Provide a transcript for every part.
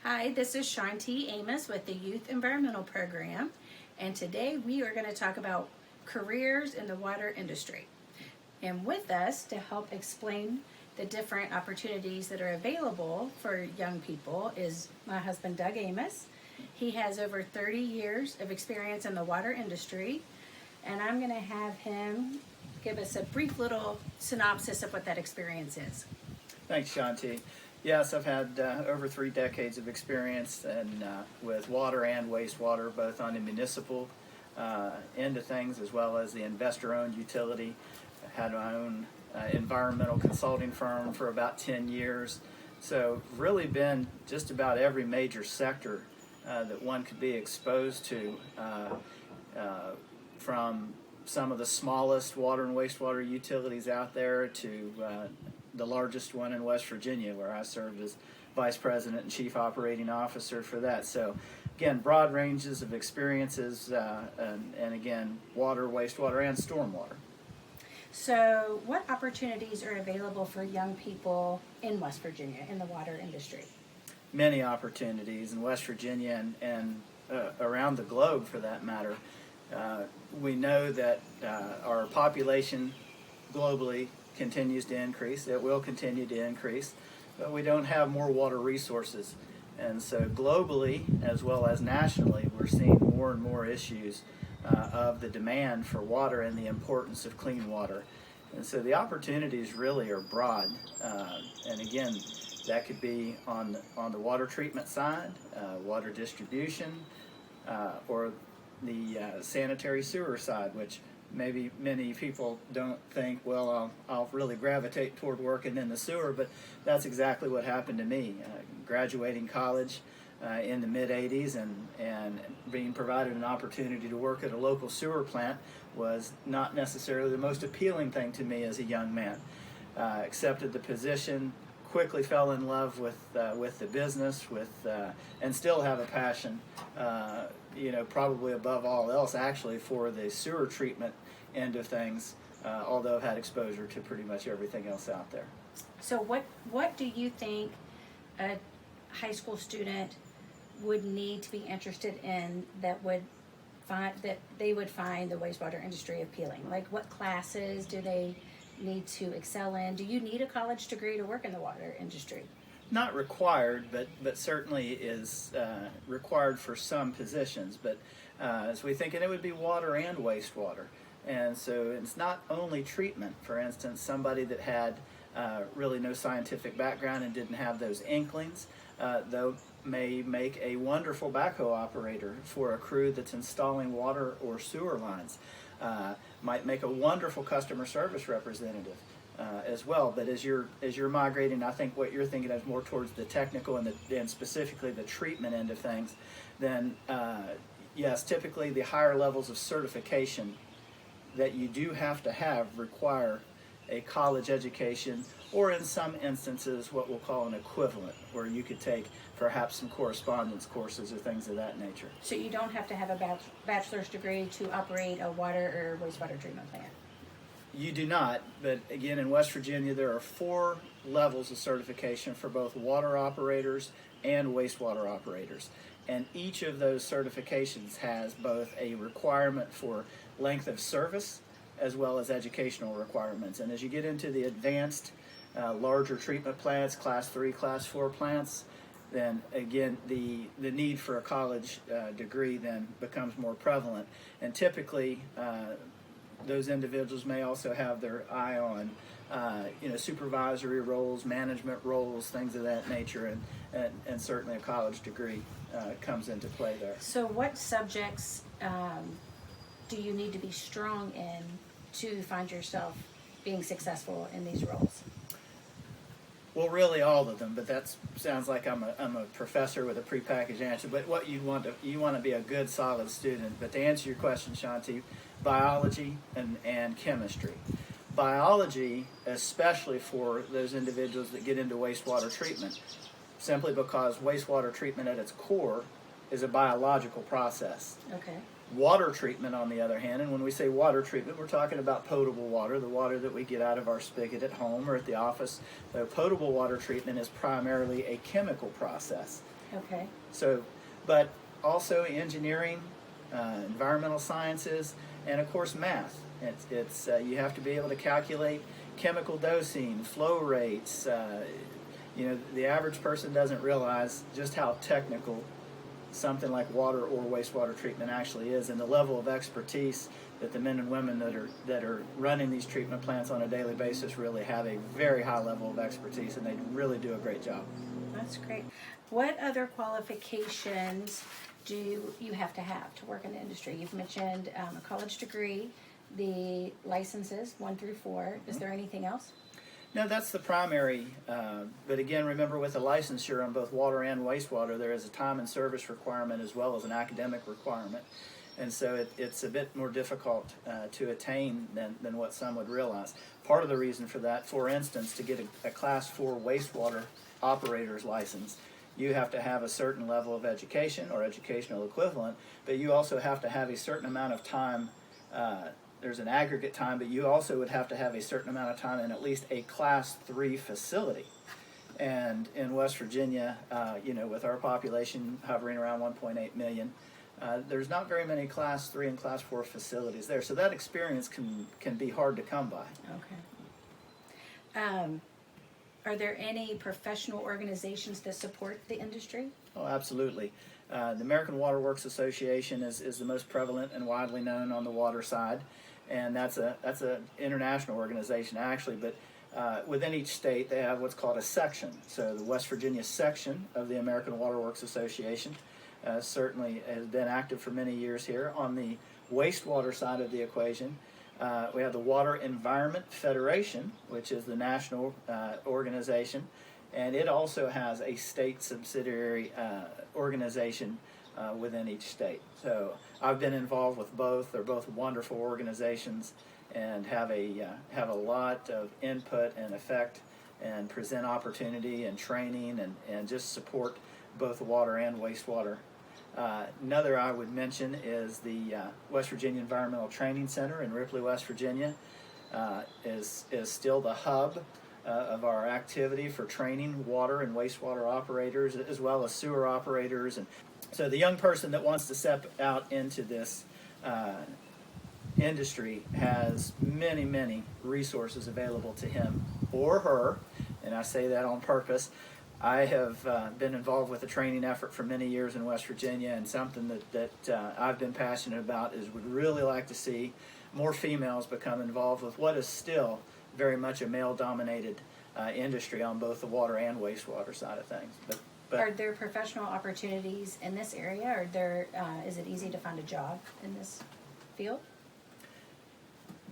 Hi, this is Shanti Amos with the Youth Environmental Program, and today we are going to talk about careers in the water industry. And with us to help explain the different opportunities that are available for young people is my husband, Doug Amos. He has over 30 years of experience in the water industry, and I'm going to have him give us a brief little synopsis of what that experience is. Thanks, Shanti. Yes, I've had over 3 decades of experience with water and wastewater, both on the municipal end of things as well as the investor-owned utility. I had my own environmental consulting firm for about 10 years. So really been just about every major sector that one could be exposed to, from some of the smallest water and wastewater utilities out there to the largest one in West Virginia, where I served as Vice President and Chief Operating Officer for that. So again, broad ranges of experiences, and again, water, wastewater, and stormwater. So what opportunities are available for young people in West Virginia in the water industry? Many opportunities in West Virginia and around the globe for that matter. We know that our population globally continues to increase. It will continue to increase, but we don't have more water resources. And so globally, as well as nationally, we're seeing more and more issues of the demand for water and the importance of clean water. And so the opportunities really are broad. And again, that could be on the water treatment side, water distribution, or the sanitary sewer side, which maybe many people don't think, well, I'll really gravitate toward working in the sewer, but that's exactly what happened to me. Graduating college in the mid-'80s and being provided an opportunity to work at a local sewer plant was not necessarily the most appealing thing to me as a young man. Accepted the position, quickly fell in love with the business, and still have a passion, probably above all else actually, for the sewer treatment end of things, although I've had exposure to pretty much everything else out there. So what do you think a high school student would need to be interested in that they would find the wastewater industry appealing? Like, what classes do they need to excel in? Do you need a college degree to work in the water industry? Not required, but certainly is required for some positions. But as we think, and it would be water and wastewater. And so it's not only treatment. For instance, somebody that had really no scientific background and didn't have those inklings, though may make a wonderful backhoe operator for a crew that's installing water or sewer lines. Might make a wonderful customer service representative as well. But as you're migrating, I think what you're thinking of more towards the technical and specifically the treatment end of things, then yes, typically the higher levels of certification that you do have to have require a college education, or in some instances what we'll call an equivalent, where you could take perhaps some correspondence courses or things of that nature. So you don't have to have a bachelor's degree to operate a water or wastewater treatment plant? You do not, but again, in West Virginia there are 4 levels of certification for both water operators and wastewater operators. And each of those certifications has both a requirement for length of service as well as educational requirements. And as you get into the advanced, larger treatment plants, class 3, class 4 plants, then again the need for a college degree then becomes more prevalent. And typically those individuals may also have their eye on supervisory roles, management roles, things of that nature, and certainly a college degree comes into play there. So what subjects do you need to be strong in to find yourself being successful in these roles? Well, really all of them, but that sounds like I'm a professor with a prepackaged answer. But what you want to be a good, solid student. But to answer your question, Shanti, biology and chemistry. Biology, especially for those individuals that get into wastewater treatment, simply because wastewater treatment at its core is a biological process. Okay. Water treatment, on the other hand, and when we say water treatment, we're talking about potable water, the water that we get out of our spigot at home or at the office. The potable water treatment is primarily a chemical process. Okay. So, but also engineering, environmental sciences, and of course math. It's you have to be able to calculate chemical dosing, flow rates. The average person doesn't realize just how technical something like water or wastewater treatment actually is, and the level of expertise that the men and women that are running these treatment plants on a daily basis really have a very high level of expertise, and they really do a great job. That's great. What other qualifications do you have to work in the industry? You've mentioned a college degree, the licenses 1 through 4. Is there anything else? No, that's the primary. But again, remember, with a licensure on both water and wastewater, there is a time and service requirement as well as an academic requirement. And so it's a bit more difficult to attain than what some would realize. Part of the reason for that, for instance, to get a Class 4 wastewater operator's license, you have to have a certain level of education or educational equivalent, but you also have to have a certain amount of time. There's an aggregate time, but you also would have to have a certain amount of time in at least a Class 3 facility. And in West Virginia, with our population hovering around 1.8 million, there's not very many Class 3 and Class 4 facilities there. So that experience can be hard to come by. Okay. Are there any professional organizations that support the industry? Oh, absolutely. The American Water Works Association is the most prevalent and widely known on the water side, and that's a international organization actually. But within each state, they have what's called a section. So the West Virginia section of the American Water Works Association certainly has been active for many years here. On the wastewater side of the equation, we have the Water Environment Federation, which is the national organization, and it also has a state subsidiary organization within each state. So I've been involved with both. They're both wonderful organizations and have a lot of input and effect and present opportunity and training and just support both water and wastewater. Another I would mention is the West Virginia Environmental Training Center in Ripley, West Virginia. Is still the hub of our activity for training water and wastewater operators as well as sewer operators. And so the young person that wants to step out into this industry has many, many resources available to him or her, and I say that on purpose. I have been involved with a training effort for many years in West Virginia, and something that I've been passionate about is would really like to see more females become involved with what is still very much a male-dominated industry on both the water and wastewater side of things. But are there professional opportunities in this area, or is it easy to find a job in this field?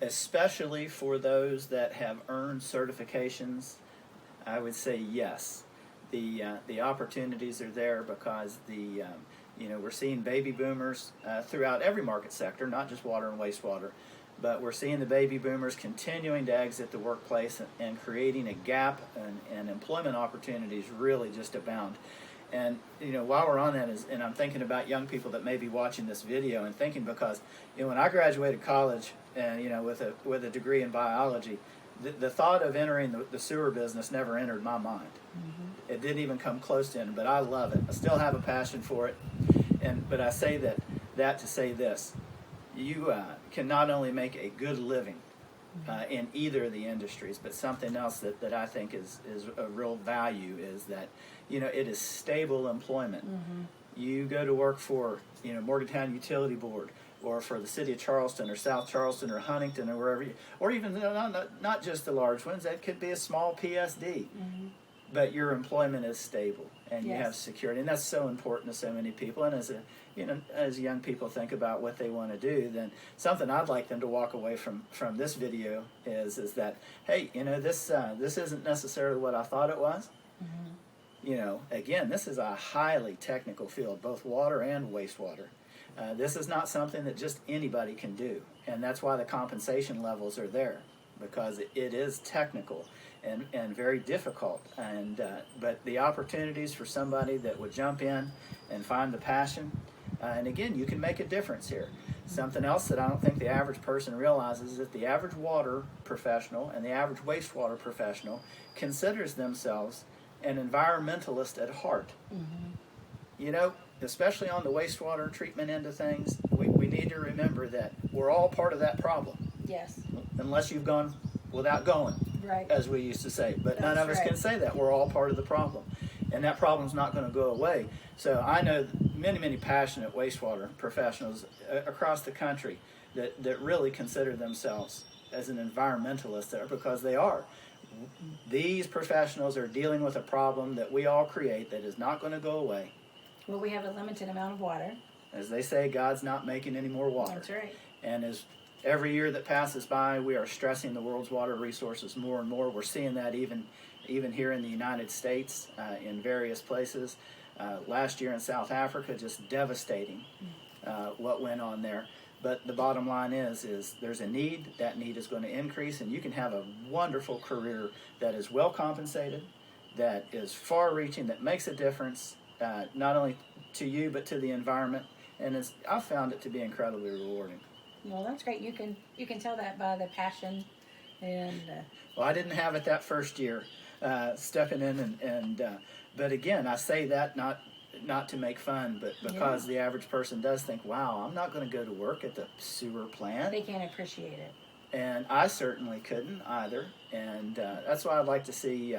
Especially for those that have earned certifications, I would say yes. The opportunities are there because we're seeing baby boomers throughout every market sector, not just water and wastewater, but we're seeing the baby boomers continuing to exit the workplace and creating a gap, and employment opportunities really just abound. And while we're on that, and I'm thinking about young people that may be watching this video and thinking, because when I graduated college and with a degree in biology, the thought of entering the sewer business never entered my mind. Mm-hmm. It didn't even come close to it, but I love it. I still have a passion for it, but I say that to say this: you can not only make a good living in either of the industries, but something else that I think is a real value is that it is stable employment. Mm-hmm. You go to work for Morgantown Utility Board, or for the city of Charleston or South Charleston or Huntington or wherever or even not just the large ones. That could be a small PSD. Mm-hmm. But your employment is stable and you have security, and that's so important to so many people. And as young people think about what they want to do, then something I'd like them to walk away from this video is that, hey, this isn't necessarily what I thought it was. Mm-hmm. Again, this is a highly technical field, both water and wastewater. This is not something that just anybody can do, and that's why the compensation levels are there, because it is technical and very difficult. But the opportunities for somebody that would jump in and find the passion, and again, you can make a difference here. Something else that I don't think the average person realizes is that the average water professional and the average wastewater professional considers themselves an environmentalist at heart. Mm-hmm. you know, especially on the wastewater treatment end of things, we need to remember that we're all part of that problem. Yes. Unless you've gone without going, Right. as we used to say. But none That's of us right. can say that. We're all part of the problem. And that problem's not going to go away. So I know many, many passionate wastewater professionals across the country that really consider themselves as an environmentalist there, because they are. These professionals are dealing with a problem that we all create that is not going to go away. Well, we have a limited amount of water. As they say, God's not making any more water. That's right. And as every year that passes by, we are stressing the world's water resources more and more. We're seeing that even here in the United States, in various places. Last year in South Africa, just devastating what went on there. But the bottom line is there's a need. That need is going to increase, and you can have a wonderful career that is well compensated, that is far-reaching, that makes a difference, not only to you but to the environment. And I've found it to be incredibly rewarding. Well, that's great. You can tell that by the passion and. Well, I didn't have it that first year, stepping in but again, I say that not to make fun, but because the average person does think, wow, I'm not going to go to work at the sewer plant. They can't appreciate it. And I certainly couldn't either. And that's why I'd like to see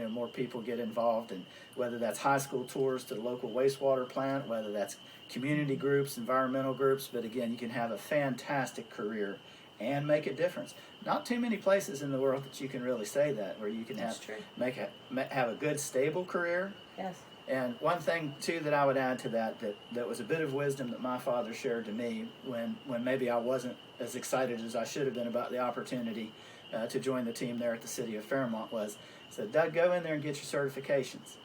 more people get involved, in whether that's high school tours to the local wastewater plant, whether that's community groups, environmental groups. But again, you can have a fantastic career and make a difference. Not too many places in the world that you can really say that, where you can have a good, stable career. Yes. And one thing too that I would add to that was a bit of wisdom that my father shared to me when maybe I wasn't as excited as I should have been about the opportunity to join the team there at the city of Fairmont, was, said, Doug, go in there and get your certifications.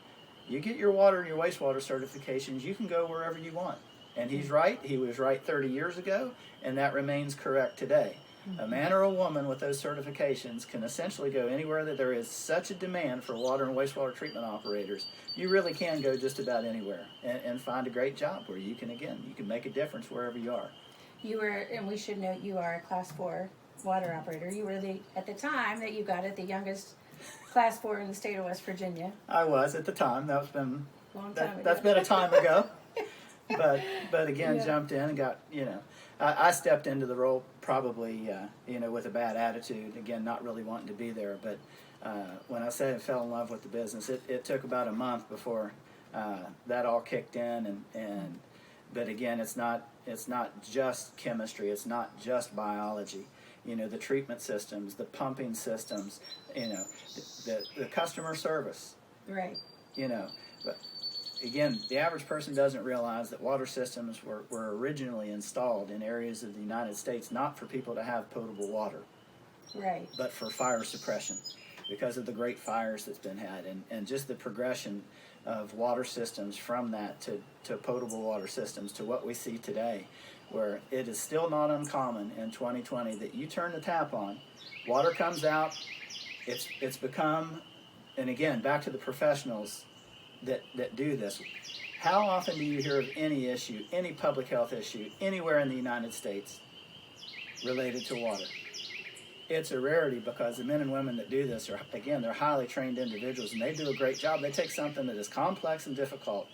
You get your water and your wastewater certifications, you can go wherever you want. And he's right. He was right 30 years ago, and that remains correct today. A man or a woman with those certifications can essentially go anywhere that there is such a demand for water and wastewater treatment operators. You really can go just about anywhere and find a great job where you can make a difference wherever you are. You were, and we should note, you are a Class 4 water operator. You were at the time that you got it, the youngest Class 4 in the state of West Virginia. I was at the time. That's been That's been a time ago. But again, jumped in and got, I stepped into the role probably, with a bad attitude, again, not really wanting to be there. But when I say I fell in love with the business, it took about a month before that all kicked in. But again, it's not just chemistry, it's not just biology. The treatment systems, the pumping systems, the customer service. Right. But again, the average person doesn't realize that water systems were originally installed in areas of the United States not for people to have potable water, right, but for fire suppression, because of the great fires that's been had, and just the progression of water systems from that to potable water systems to what we see today, where it is still not uncommon in 2020 that you turn the tap on, water comes out, it's become, and again, back to the professionals that do this. How often do you hear of any issue, any public health issue, anywhere in the United States related to water? It's a rarity, because the men and women that do this they're highly trained individuals, and they do a great job. They take something that is complex and difficult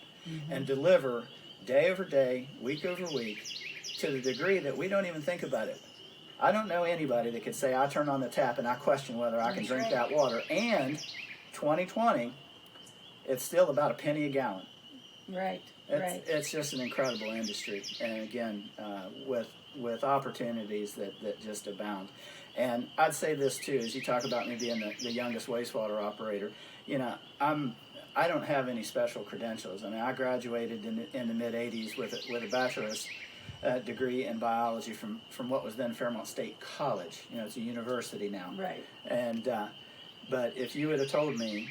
and deliver day over day, week over week, to the degree that we don't even think about it. I don't know anybody that could say, I turn on the tap and I question whether I can drink that water. And 2020, it's still about a penny a gallon. Right. It's just an incredible industry, and again, with opportunities that just abound. And I'd say this too, as you talk about me being the youngest wastewater operator. I don't have any special credentials. I mean, I graduated in the mid '80s with a bachelor's degree in biology from what was then Fairmont State College. It's a university now. Right. And but if you would have told me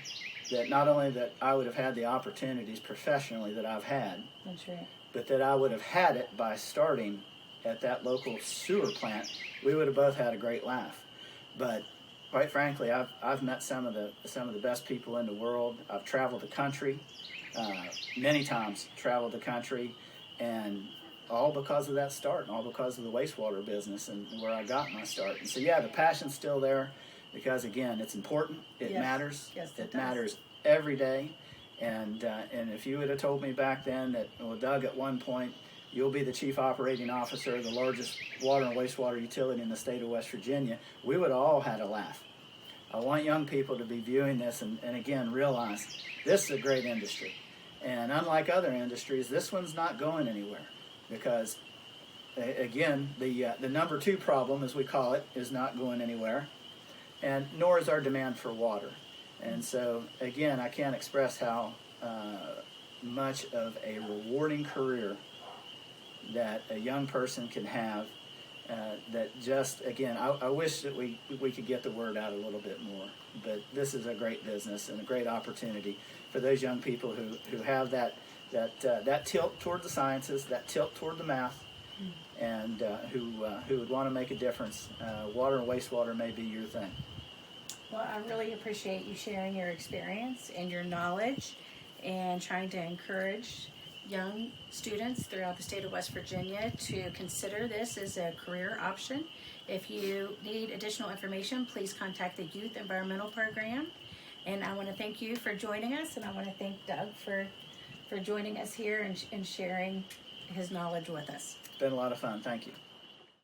that not only that I would have had the opportunities professionally that I've had, That's right, but that I would have had it by starting at that local sewer plant, we would have both had a great laugh. But quite frankly, I've met some of the best people in the world. I've traveled the country many times, traveled the country, and all because of that start, and all because of the wastewater business and where I got my start. And so, the passion's still there, because again, it's important. It matters. Yes, it matters every day. And if you would have told me back then that, well, Doug, at one point you'll be the chief operating officer of the largest water and wastewater utility in the state of West Virginia, we would have all had a laugh. I want young people to be viewing this and again realize this is a great industry. And unlike other industries, this one's not going anywhere because, again, the number two problem, as we call it, is not going anywhere, and nor is our demand for water. And so, again, I can't express how much of a rewarding career that a young person can have. That just, again, I wish that we could get the word out a little bit more. But this is a great business and a great opportunity for those young people who have that tilt toward the sciences, that tilt toward the math, and who would want to make a difference. Water and wastewater may be your thing. Well, I really appreciate you sharing your experience and your knowledge and trying to encourage young students throughout the state of West Virginia to consider this as a career option. If you need additional information, please contact the Youth Environmental Program. And I want to thank you for joining us, and I want to thank Doug for joining us here and sharing his knowledge with us. It's been a lot of fun. Thank you.